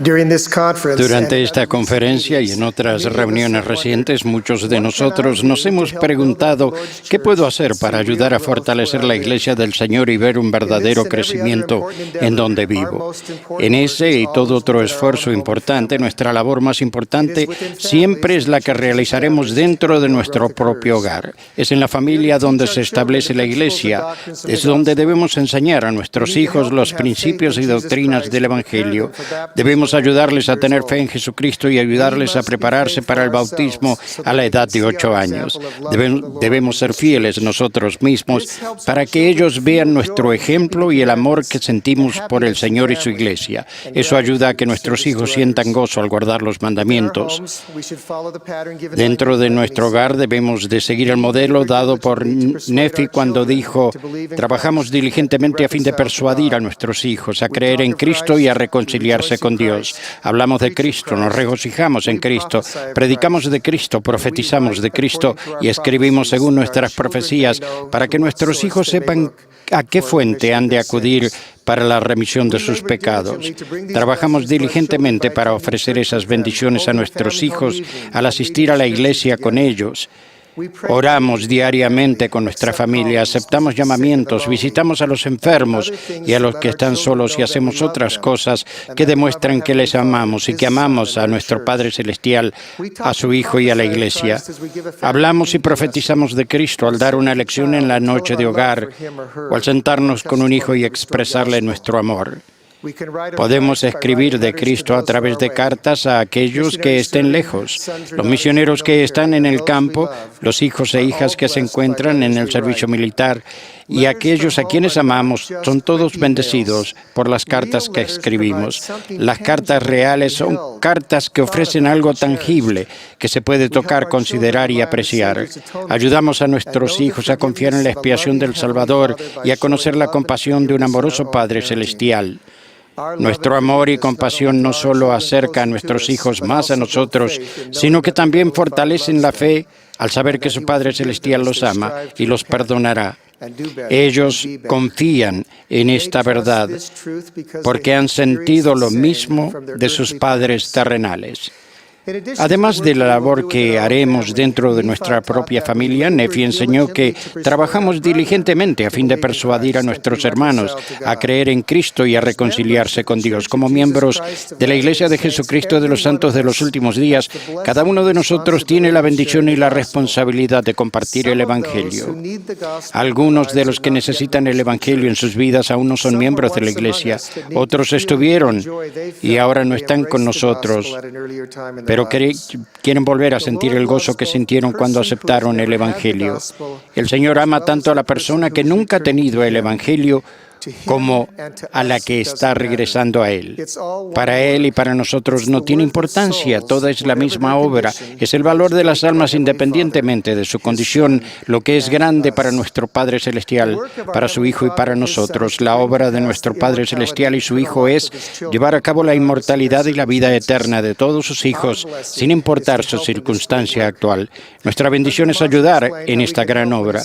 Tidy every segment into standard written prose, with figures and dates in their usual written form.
Durante esta conferencia y en otras reuniones recientes, muchos de nosotros nos hemos preguntado ¿qué puedo hacer para ayudar a fortalecer la Iglesia del Señor y ver un verdadero crecimiento en donde vivo? En ese y todo otro esfuerzo importante, nuestra labor más importante siempre es la que realizaremos dentro de nuestro propio hogar. Es en la familia donde se establece la Iglesia, es donde debemos enseñar a nuestros hijos los principios y doctrinas del Evangelio. Debemos ayudarles a tener fe en Jesucristo y ayudarles a prepararse para el bautismo a la edad de 8 años. Debemos ser fieles nosotros mismos para que ellos vean nuestro ejemplo y el amor que sentimos por el Señor y su Iglesia. Eso ayuda a que nuestros hijos sientan gozo al guardar los mandamientos. Dentro de nuestro hogar debemos de seguir el modelo dado por Nefi cuando dijo: trabajamos diligentemente a fin de persuadir a nuestros hijos a creer en Cristo y a reconciliarse con Dios. Hablamos de Cristo, nos regocijamos en Cristo, predicamos de Cristo, profetizamos de Cristo y escribimos según nuestras profecías para que nuestros hijos sepan a qué fuente han de acudir para la remisión de sus pecados. Trabajamos diligentemente para ofrecer esas bendiciones a nuestros hijos al asistir a la iglesia con ellos. Oramos diariamente con nuestra familia, aceptamos llamamientos, visitamos a los enfermos y a los que están solos y hacemos otras cosas que demuestran que les amamos y que amamos a nuestro Padre Celestial, a su Hijo y a la Iglesia. Hablamos y profetizamos de Cristo al dar una lección en la noche de hogar o al sentarnos con un hijo y expresarle nuestro amor. Podemos escribir de Cristo a través de cartas a aquellos que estén lejos, los misioneros que están en el campo, los hijos e hijas que se encuentran en el servicio militar y aquellos a quienes amamos. Son todos bendecidos por las cartas que escribimos. Las cartas reales son cartas que ofrecen algo tangible que se puede tocar, considerar y apreciar. Ayudamos a nuestros hijos a confiar en la expiación del Salvador y a conocer la compasión de un amoroso Padre Celestial. Nuestro amor y compasión no solo acerca a nuestros hijos más a nosotros, sino que también fortalecen la fe al saber que su Padre Celestial los ama y los perdonará. Ellos confían en esta verdad porque han sentido lo mismo de sus padres terrenales. Además de la labor que haremos dentro de nuestra propia familia, Nefi enseñó que trabajamos diligentemente a fin de persuadir a nuestros hermanos a creer en Cristo y a reconciliarse con Dios. Como miembros de la Iglesia de Jesucristo de los Santos de los Últimos Días, cada uno de nosotros tiene la bendición y la responsabilidad de compartir el Evangelio. Algunos de los que necesitan el Evangelio en sus vidas aún no son miembros de la Iglesia. Otros estuvieron y ahora no están con nosotros, pero quieren volver a sentir el gozo que sintieron cuando aceptaron el Evangelio. El Señor ama tanto a la persona que nunca ha tenido el Evangelio como a la que está regresando a Él. Para Él y para nosotros no tiene importancia, toda es la misma obra. Es el valor de las almas independientemente de su condición, lo que es grande para nuestro Padre Celestial, para su Hijo y para nosotros. La obra de nuestro Padre Celestial y su Hijo es llevar a cabo la inmortalidad y la vida eterna de todos sus hijos, sin importar su circunstancia actual. Nuestra bendición es ayudar en esta gran obra.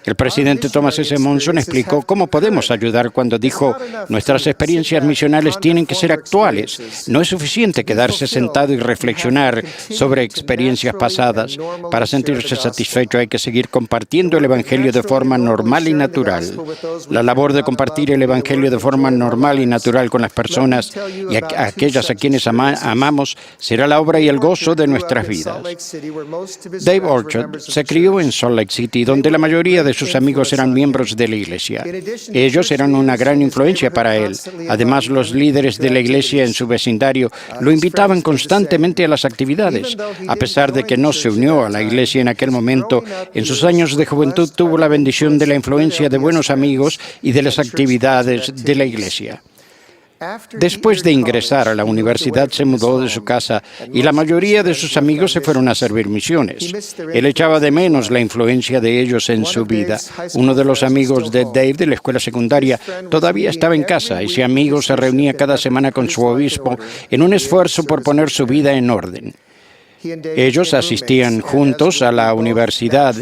El presidente Thomas S. Monson explicó cómo podemos ayudar cuando dijo: nuestras experiencias misionales tienen que ser actuales. No es suficiente quedarse sentado y reflexionar sobre experiencias pasadas. Para sentirse satisfecho hay que seguir compartiendo el Evangelio de forma normal y natural. La labor de compartir el Evangelio de forma normal y natural con las personas y aquellas a quienes amamos será la obra y el gozo de nuestras vidas. Dave Orchard se crió en Salt Lake City, donde la mayoría de sus amigos eran miembros de la iglesia. Ellos eran una gran influencia para él. Además, los líderes de la iglesia en su vecindario lo invitaban constantemente a las actividades. A pesar de que no se unió a la iglesia en aquel momento, en sus años de juventud tuvo la bendición de la influencia de buenos amigos y de las actividades de la iglesia. Después de ingresar a la universidad, se mudó de su casa y la mayoría de sus amigos se fueron a servir misiones. Él echaba de menos la influencia de ellos en su vida. Uno de los amigos de Dave de la escuela secundaria todavía estaba en casa. Ese amigo se reunía cada semana con su obispo en un esfuerzo por poner su vida en orden. Ellos asistían juntos a la universidad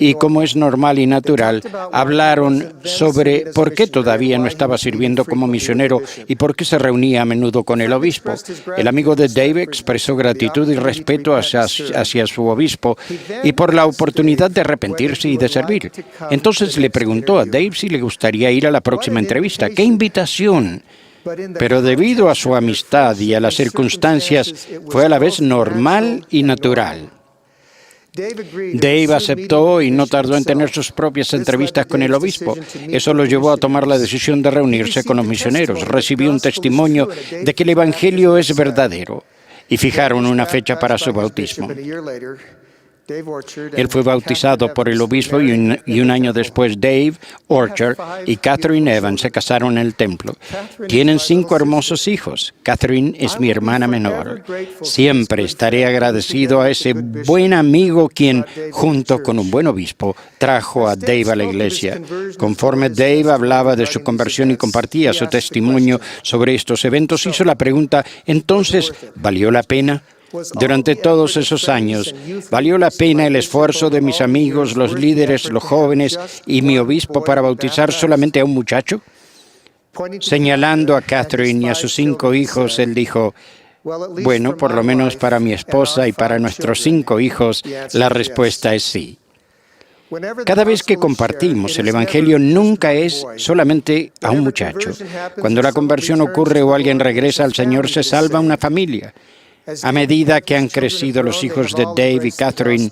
y, como es normal y natural, hablaron sobre por qué todavía no estaba sirviendo como misionero y por qué se reunía a menudo con el obispo. El amigo de Dave expresó gratitud y respeto hacia su obispo y por la oportunidad de arrepentirse y de servir. Entonces le preguntó a Dave si le gustaría ir a la próxima entrevista. ¡Qué invitación! Pero debido a su amistad y a las circunstancias, fue a la vez normal y natural. Dave aceptó y no tardó en tener sus propias entrevistas con el obispo. Eso lo llevó a tomar la decisión de reunirse con los misioneros. Recibió un testimonio de que el Evangelio es verdadero y fijaron una fecha para su bautismo. Él fue bautizado por el obispo y un año después Dave Orchard y Catherine Evans se casaron en el templo. Tienen 5 hermosos hijos. Catherine es mi hermana menor. Siempre estaré agradecido a ese buen amigo quien, junto con un buen obispo, trajo a Dave a la iglesia. Conforme Dave hablaba de su conversión y compartía su testimonio sobre estos eventos, hizo la pregunta, ¿entonces valió la pena? Durante todos esos años, ¿valió la pena el esfuerzo de mis amigos, los líderes, los jóvenes y mi obispo para bautizar solamente a un muchacho? Señalando a Catherine y a sus 5 hijos, él dijo, bueno, por lo menos para mi esposa y para nuestros 5 hijos, la respuesta es sí. Cada vez que compartimos el Evangelio nunca es solamente a un muchacho. Cuando la conversión ocurre o alguien regresa al Señor, se salva una familia. A medida que han crecido los hijos de Dave y Catherine,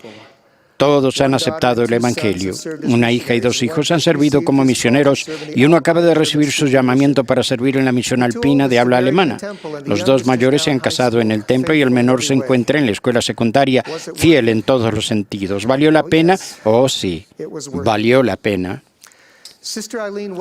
todos han aceptado el Evangelio. Una hija y 2 hijos han servido como misioneros y uno acaba de recibir su llamamiento para servir en la misión alpina de habla alemana. Los 2 mayores se han casado en el templo y el menor se encuentra en la escuela secundaria, fiel en todos los sentidos. ¿Valió la pena? Oh, sí, valió la pena.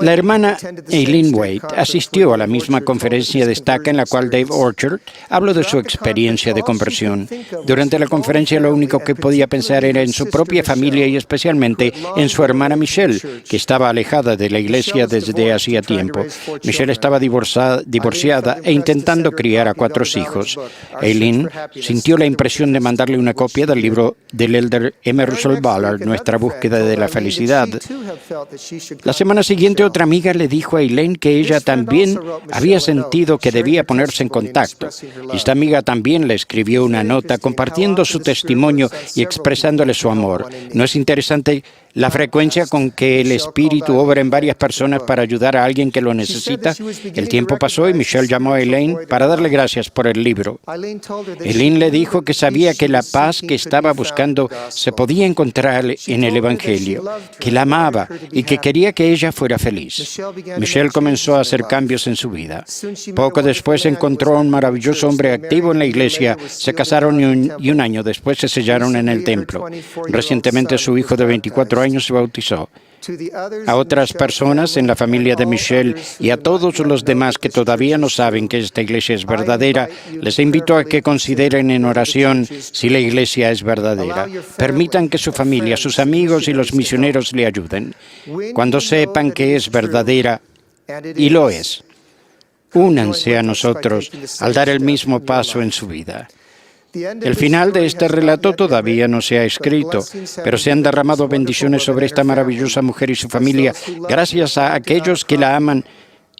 La hermana Eileen Wade asistió a la misma conferencia Destaca en la cual Dave Orchard habló de su experiencia de conversión. Durante la conferencia lo único que podía pensar era en su propia familia y especialmente en su hermana Michelle, que estaba alejada de la iglesia desde hacía tiempo. Michelle estaba divorciada e intentando criar a 4 hijos. Eileen sintió la impresión de mandarle una copia del libro del elder M. Russell Ballard, Nuestra búsqueda de la felicidad. La semana siguiente otra amiga le dijo a Eileen que ella también había sentido que debía ponerse en contacto. Esta amiga también le escribió una nota compartiendo su testimonio y expresándole su amor. ¿No es interesante la frecuencia con que el Espíritu obra en varias personas para ayudar a alguien que lo necesita? El tiempo pasó y Michelle llamó a Eileen para darle gracias por el libro. Eileen le dijo que sabía que la paz que estaba buscando se podía encontrar en el Evangelio, que la amaba y que quería que ella fuera feliz. Michelle comenzó a hacer cambios en su vida. Poco después encontró a un maravilloso hombre activo en la iglesia, se casaron y un año después se sellaron en el templo. Recientemente su hijo de 24 años se bautizó. A otras personas en la familia de Michelle y a todos los demás que todavía no saben que esta iglesia es verdadera, les invito a que consideren en oración si la iglesia es verdadera. Permitan que su familia, sus amigos y los misioneros le ayuden. Cuando sepan que es verdadera, y lo es, únanse a nosotros al dar el mismo paso en su vida. El final de este relato todavía no se ha escrito, pero se han derramado bendiciones sobre esta maravillosa mujer y su familia gracias a aquellos que la aman.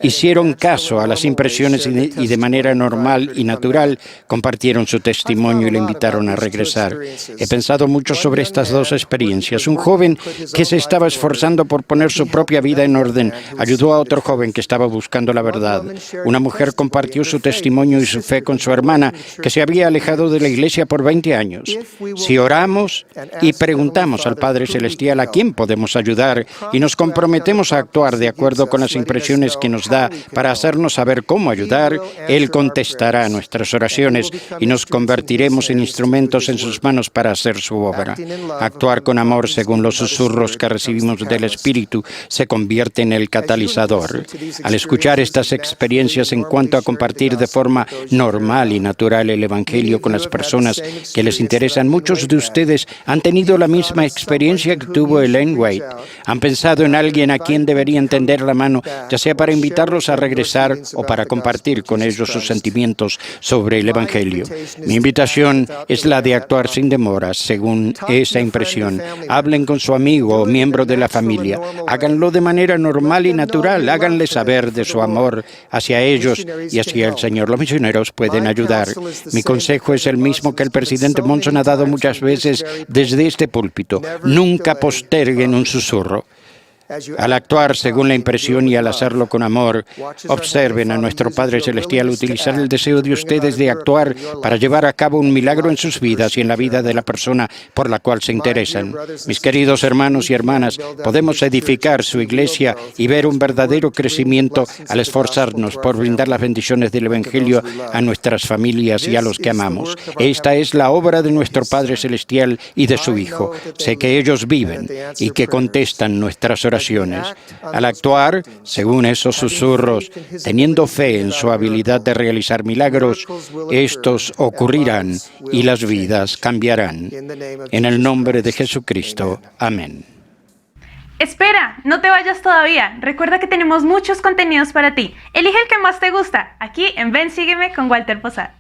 Hicieron caso a las impresiones y de manera normal y natural compartieron su testimonio y le invitaron a regresar. He pensado mucho sobre estas 2 experiencias. Un joven que se estaba esforzando por poner su propia vida en orden ayudó a otro joven que estaba buscando la verdad. Una mujer compartió su testimonio y su fe con su hermana que se había alejado de la iglesia por 20 años. Si oramos y preguntamos al Padre Celestial a quién podemos ayudar y nos comprometemos a actuar de acuerdo con las impresiones que nos da para hacernos saber cómo ayudar, Él contestará nuestras oraciones y nos convertiremos en instrumentos en sus manos para hacer su obra. Actuar con amor según los susurros que recibimos del Espíritu se convierte en el catalizador. Al escuchar estas experiencias en cuanto a compartir de forma normal y natural el Evangelio con las personas que les interesan, muchos de ustedes han tenido la misma experiencia que tuvo Eileen Wade. Han pensado en alguien a quien deberían tender la mano, ya sea para invitar invitarlos a regresar o para compartir con ellos sus sentimientos sobre el Evangelio. Mi invitación es la de actuar sin demoras, según esa impresión. Hablen con su amigo o miembro de la familia. Háganlo de manera normal y natural. Háganle saber de su amor hacia ellos y hacia el Señor. Los misioneros pueden ayudar. Mi consejo es el mismo que el presidente Monson ha dado muchas veces desde este púlpito. Nunca posterguen un susurro. Al actuar según la impresión y al hacerlo con amor, observen a nuestro Padre Celestial utilizar el deseo de ustedes de actuar para llevar a cabo un milagro en sus vidas y en la vida de la persona por la cual se interesan. Mis queridos hermanos y hermanas, podemos edificar su iglesia y ver un verdadero crecimiento al esforzarnos por brindar las bendiciones del Evangelio a nuestras familias y a los que amamos. Esta es la obra de nuestro Padre Celestial y de su Hijo. Sé que ellos viven y que contestan nuestras oraciones. Al actuar, según esos susurros, teniendo fe en su habilidad de realizar milagros, estos ocurrirán y las vidas cambiarán. En el nombre de Jesucristo. Amén. Espera, no te vayas todavía. Recuerda que tenemos muchos contenidos para ti. Elige el que más te gusta, aquí en Ven, Sígueme con Walter Posada.